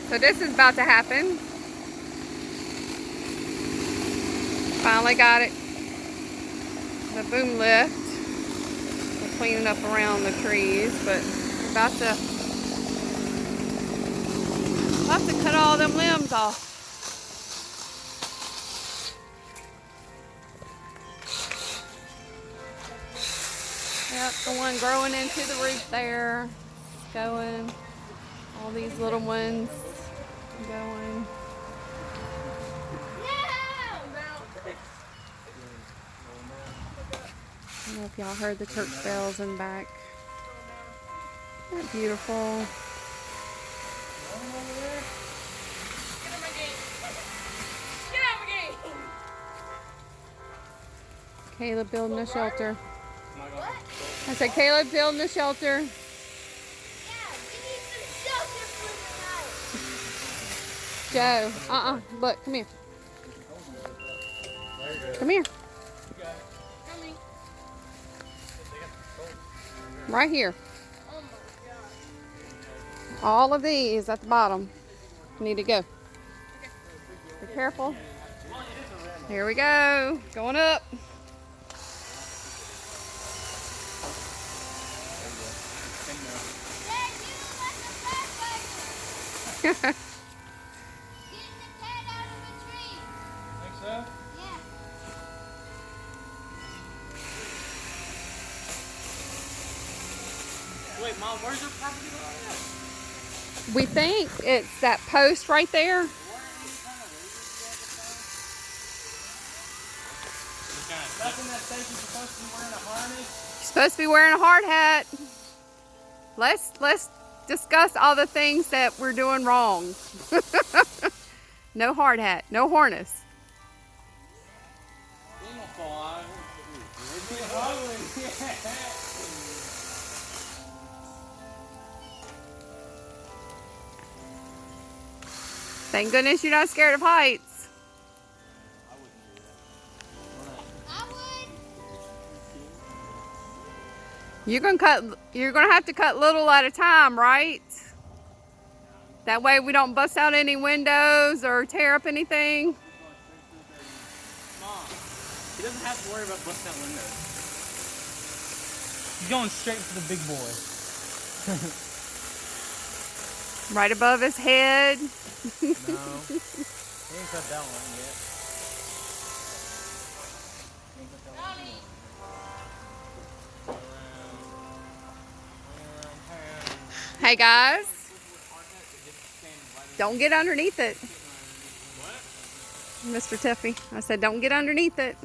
So this is about to happen. Finally got it. The boom lift. We're cleaning up around the trees, but we're about to cut all them limbs off. Yep, the one growing into the roof there. Going. All these little ones going. I don't know if y'all heard the church bells in the back. Isn't that beautiful? Caleb building a shelter. I said, Caleb building a shelter. Yeah, we need some shelter for Joe, look, come here. Come here. tonight. Right here. Oh my God. All of these at the bottom need to go. Be careful. Here we go. Going up. Dad, you like a firefighter. Getting the cat out of the tree. Think so? Yeah. Wait, Mom, where's your property line at? We think it's that post right there. Nothing that says you're supposed to be wearing a harness. You're supposed to be wearing a hard hat. Let's discuss all the things that we're doing wrong. No hard hat, no harness. You ain't gonna fall out. It'd be ugly. Thank goodness you're not scared of heights. I would. You're gonna have to cut little at a time, right? That way we don't bust out any windows or tear up anything. Mom, he doesn't have to worry about busting out windows. He's going straight for the big boy. Right above his head. No. He ain't cut that one yet. Hey guys, don't get underneath it. What? Mr. Tiffy, I said don't get underneath it.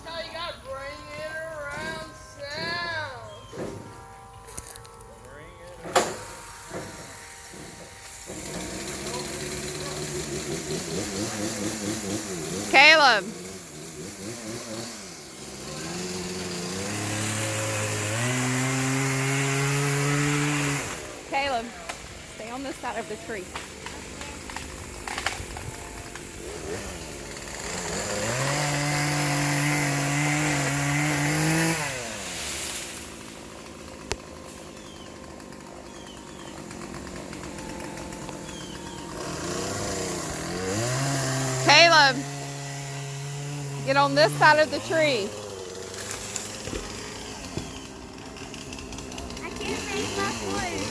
Charlie, you gotta bring it around south. Caleb. Caleb, stay on this side of the tree. Caleb, get on this side of the tree. I can't make my voice.